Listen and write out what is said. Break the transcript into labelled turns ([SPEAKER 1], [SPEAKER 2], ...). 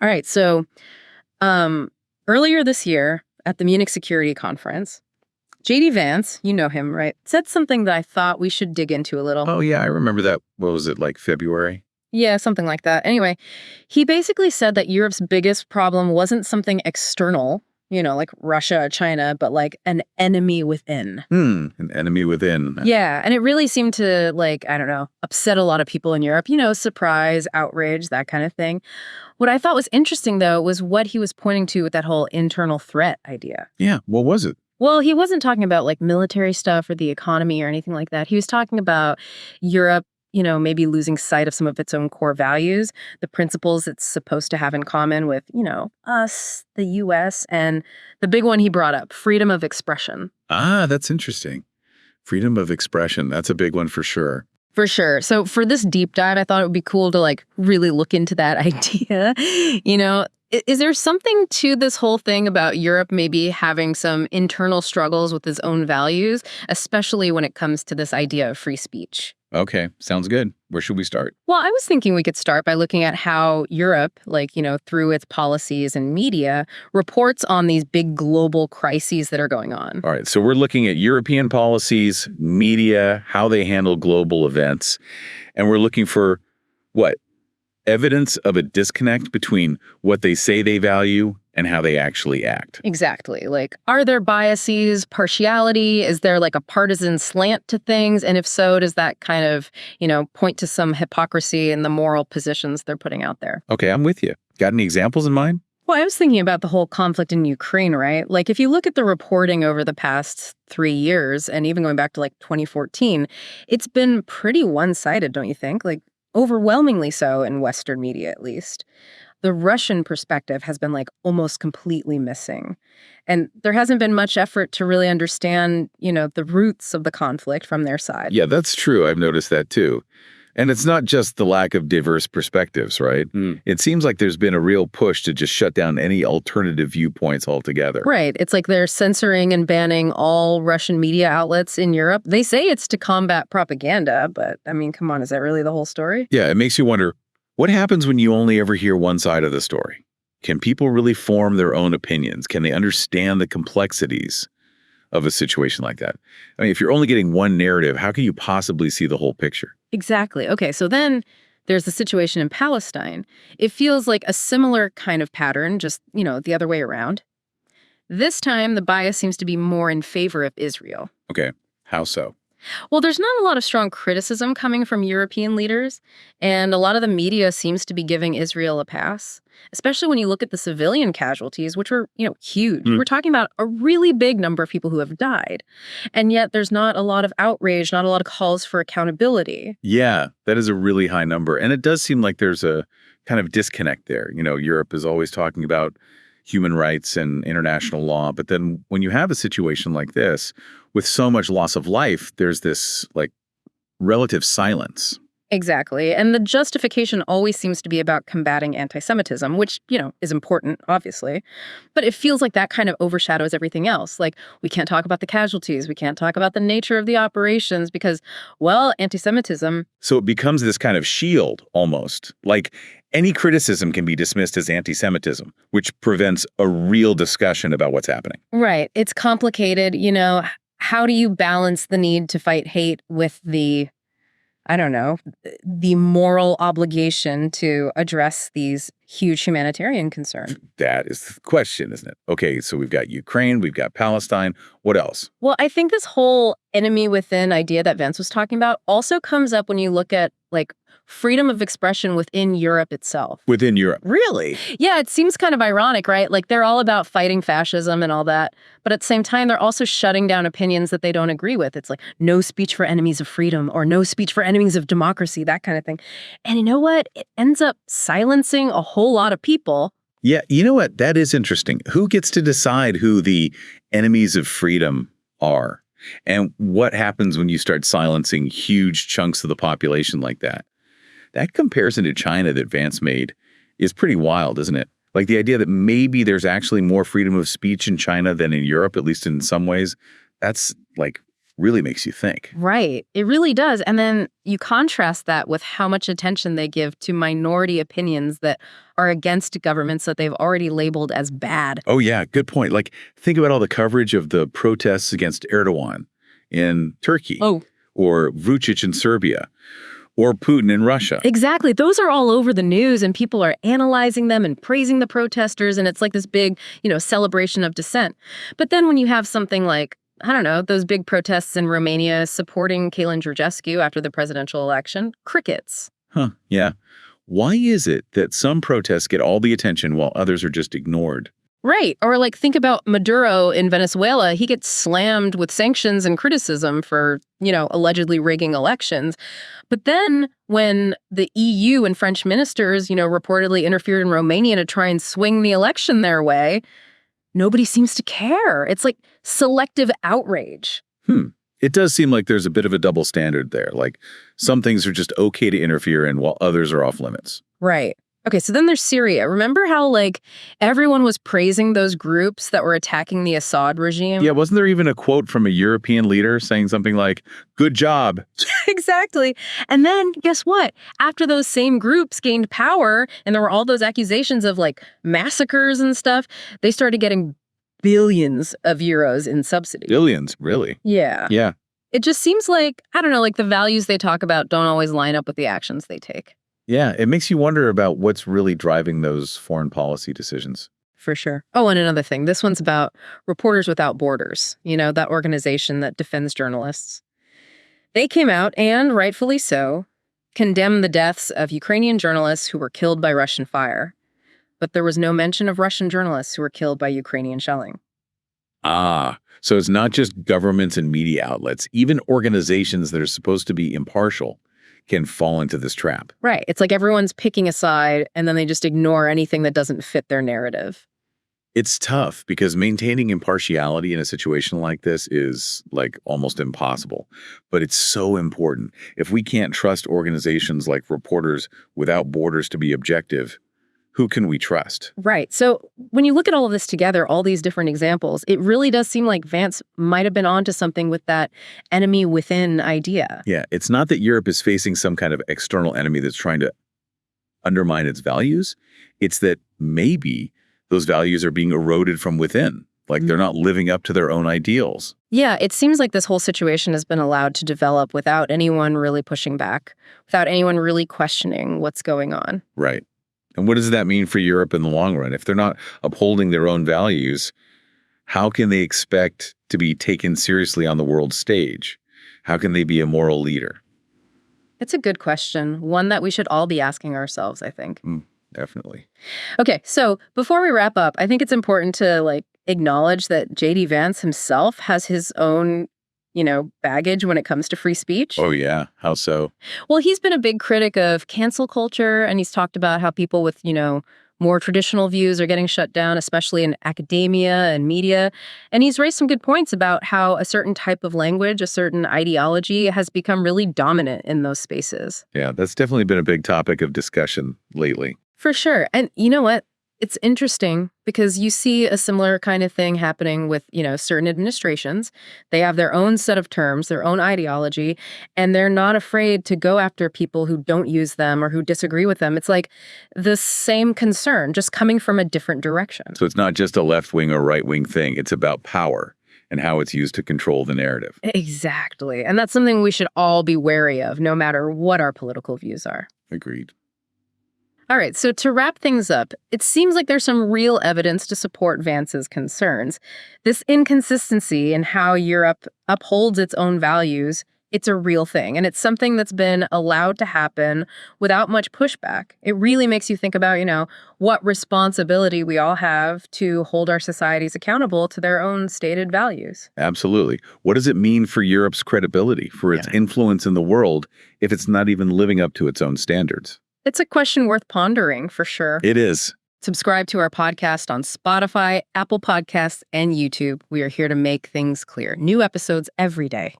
[SPEAKER 1] All right. So earlier this year at the Munich Security Conference, JD Vance, you know him, right, said something that I thought we should dig into a little.
[SPEAKER 2] Oh, yeah, I remember that. What was it, like February?
[SPEAKER 1] Yeah, something like that. Anyway, he basically said that Europe's biggest problem wasn't something external, like Russia, China, but like an enemy within.
[SPEAKER 2] An enemy within.
[SPEAKER 1] Yeah, and it really seemed to, I don't know, upset a lot of people in Europe, surprise, outrage, that kind of thing. What I thought was interesting, though, was what he was pointing to with that whole internal threat idea.
[SPEAKER 2] Yeah, what was it?
[SPEAKER 1] Well, he wasn't talking about military stuff or the economy or anything like that. He was talking about Europe, maybe losing sight of some of its own core values, the principles it's supposed to have in common with, us, the US, and the big one he brought up, freedom of expression.
[SPEAKER 2] Ah, that's interesting. Freedom of expression. That's a big one for sure.
[SPEAKER 1] For sure. So for this deep dive, I thought it would be cool to really look into that idea. Is there something to this whole thing about Europe maybe having some internal struggles with its own values, especially when it comes to this idea of free speech?
[SPEAKER 2] Okay, sounds good. Where should we start?
[SPEAKER 1] Well, I was thinking we could start by looking at how Europe, through its policies and media, reports on these big global crises that are going on.
[SPEAKER 2] All right, so we're looking at European policies, media, how they handle global events, and we're looking for what? Evidence of a disconnect between what they say they value and how they actually act.
[SPEAKER 1] Exactly. Are there biases, partiality? Is there a partisan slant to things? And if so, does that kind of, point to some hypocrisy in the moral positions they're putting out there?
[SPEAKER 2] Okay, I'm with you. Got any examples in mind?
[SPEAKER 1] Well, I was thinking about the whole conflict in Ukraine, right? If you look at the reporting over the past 3 years, and even going back to 2014, it's been pretty one-sided, don't you think? Overwhelmingly so in Western media, at least. The Russian perspective has been almost completely missing. And there hasn't been much effort to really understand, the roots of the conflict from their side.
[SPEAKER 2] Yeah, that's true. I've noticed that too. And it's not just the lack of diverse perspectives, right? It seems like there's been a real push to just shut down any alternative viewpoints altogether.
[SPEAKER 1] Right. It's they're censoring and banning all Russian media outlets in Europe. They say it's to combat propaganda, but I mean, come on, is that really the whole story?
[SPEAKER 2] Yeah, it makes you wonder, what happens when you only ever hear one side of the story? Can people really form their own opinions? Can they understand the complexities of a situation like that? I mean, if you're only getting one narrative, how can you possibly see the whole picture?
[SPEAKER 1] Exactly. Okay, so then there's the situation in Palestine. It feels like a similar kind of pattern, just, the other way around. This time, the bias seems to be more in favor of Israel.
[SPEAKER 2] Okay, how so?
[SPEAKER 1] Well, there's not a lot of strong criticism coming from European leaders, and a lot of the media seems to be giving Israel a pass, especially when you look at the civilian casualties, which were, huge. We're talking about a really big number of people who have died, and yet there's not a lot of outrage, not a lot of calls for accountability.
[SPEAKER 2] Yeah, that is a really high number, and it does seem like there's a kind of disconnect there. Europe is always talking about human rights and international law, but then when you have a situation like this, with so much loss of life, there's this relative silence.
[SPEAKER 1] Exactly. And the justification always seems to be about combating anti-Semitism, which, is important, obviously. But it feels like that kind of overshadows everything else. We can't talk about the casualties. We can't talk about the nature of the operations because, well, anti-Semitism.
[SPEAKER 2] So it becomes this kind of shield almost. Any criticism can be dismissed as anti-Semitism, which prevents a real discussion about what's happening.
[SPEAKER 1] Right. It's complicated. How do you balance the need to fight hate with the moral obligation to address these huge humanitarian concerns?
[SPEAKER 2] That is the question, isn't it? Okay, so we've got Ukraine, we've got Palestine. What else?
[SPEAKER 1] Well, I think this whole enemy within idea that Vance was talking about also comes up when you look at freedom of expression within Europe itself.
[SPEAKER 2] Within Europe? Really?
[SPEAKER 1] Yeah, it seems kind of ironic, right? They're all about fighting fascism and all that. But at the same time, they're also shutting down opinions that they don't agree with. It's no speech for enemies of freedom or no speech for enemies of democracy, that kind of thing. And you know what? It ends up silencing a whole lot of people.
[SPEAKER 2] Yeah, you know what? That is interesting. Who gets to decide who the enemies of freedom are? And what happens when you start silencing huge chunks of the population like that? That comparison to China that Vance made is pretty wild, isn't it? The idea that maybe there's actually more freedom of speech in China than in Europe, at least in some ways, that's really makes you think.
[SPEAKER 1] Right. It really does. And then you contrast that with how much attention they give to minority opinions that are against governments that they've already labeled as bad.
[SPEAKER 2] Oh, yeah, good point. Like, think about all the coverage of the protests against Erdogan in Turkey, or Vucic in Serbia, or Putin in Russia.
[SPEAKER 1] Exactly. Those are all over the news, and people are analyzing them and praising the protesters, and it's like this big, celebration of dissent. But then when you have something like, I don't know, those big protests in Romania supporting Kalin Georgescu after the presidential election, crickets.
[SPEAKER 2] Huh, yeah. Why is it that some protests get all the attention while others are just ignored?
[SPEAKER 1] Right. Or like think about Maduro in Venezuela. He gets slammed with sanctions and criticism for, allegedly rigging elections. But then when the EU and French ministers, reportedly interfered in Romania to try and swing the election their way, nobody seems to care. It's like selective outrage.
[SPEAKER 2] It does seem like there's a bit of a double standard there. Like, some things are just okay to interfere in while others are off limits.
[SPEAKER 1] Right. Okay, so then there's Syria. Remember how, everyone was praising those groups that were attacking the Assad regime?
[SPEAKER 2] Yeah, wasn't there even a quote from a European leader saying something like, "Good job"?
[SPEAKER 1] Exactly. And then guess what? After those same groups gained power and there were all those accusations of massacres and stuff, they started getting billions of euros in subsidy.
[SPEAKER 2] Billions, really?
[SPEAKER 1] Yeah.
[SPEAKER 2] Yeah.
[SPEAKER 1] It just seems like, I don't know, the values they talk about don't always line up with the actions they take.
[SPEAKER 2] Yeah, it makes you wonder about what's really driving those foreign policy decisions.
[SPEAKER 1] For sure. Oh, and another thing. This one's about Reporters Without Borders, that organization that defends journalists. They came out, and rightfully so, condemned the deaths of Ukrainian journalists who were killed by Russian fire. But there was no mention of Russian journalists who were killed by Ukrainian shelling.
[SPEAKER 2] Ah, so it's not just governments and media outlets. Even organizations that are supposed to be impartial can fall into this trap.
[SPEAKER 1] Right. It's like everyone's picking a side, and then they just ignore anything that doesn't fit their narrative.
[SPEAKER 2] It's tough because maintaining impartiality in a situation like this is almost impossible, but it's so important. If we can't trust organizations like Reporters Without Borders to be objective, who can we trust?
[SPEAKER 1] Right. So when you look at all of this together, all these different examples, it really does seem like Vance might have been onto something with that enemy within idea.
[SPEAKER 2] Yeah, it's not that Europe is facing some kind of external enemy that's trying to undermine its values. It's that maybe those values are being eroded from within. They're not living up to their own ideals.
[SPEAKER 1] Yeah, it seems like this whole situation has been allowed to develop without anyone really pushing back, without anyone really questioning what's going on.
[SPEAKER 2] Right. And what does that mean for Europe in the long run? If they're not upholding their own values, how can they expect to be taken seriously on the world stage? How can they be a moral leader?
[SPEAKER 1] It's a good question, one that we should all be asking ourselves, I think.
[SPEAKER 2] Definitely.
[SPEAKER 1] Okay, so before we wrap up, I think it's important to acknowledge that J.D. Vance himself has his own baggage when it comes to free speech.
[SPEAKER 2] Oh, yeah. How so?
[SPEAKER 1] Well, he's been a big critic of cancel culture, and he's talked about how people with, more traditional views are getting shut down, especially in academia and media. And he's raised some good points about how a certain type of language, a certain ideology has become really dominant in those spaces.
[SPEAKER 2] Yeah, that's definitely been a big topic of discussion lately.
[SPEAKER 1] For sure. And you know what? It's interesting because you see a similar kind of thing happening with, certain administrations. They have their own set of terms, their own ideology, and they're not afraid to go after people who don't use them or who disagree with them. It's like the same concern, just coming from a different direction.
[SPEAKER 2] So it's not just a left-wing or right-wing thing. It's about power and how it's used to control the narrative.
[SPEAKER 1] Exactly. And that's something we should all be wary of, no matter what our political views are.
[SPEAKER 2] Agreed.
[SPEAKER 1] All right, so to wrap things up, it seems like there's some real evidence to support Vance's concerns. This inconsistency in how Europe upholds its own values, it's a real thing, and it's something that's been allowed to happen without much pushback. It really makes you think about, what responsibility we all have to hold our societies accountable to their own stated values.
[SPEAKER 2] Absolutely. What does it mean for Europe's credibility, for its influence in the world, if it's not even living up to its own standards?
[SPEAKER 1] It's a question worth pondering, for sure.
[SPEAKER 2] It is.
[SPEAKER 1] Subscribe to our podcast on Spotify, Apple Podcasts, and YouTube. We are here to make things clear. New episodes every day.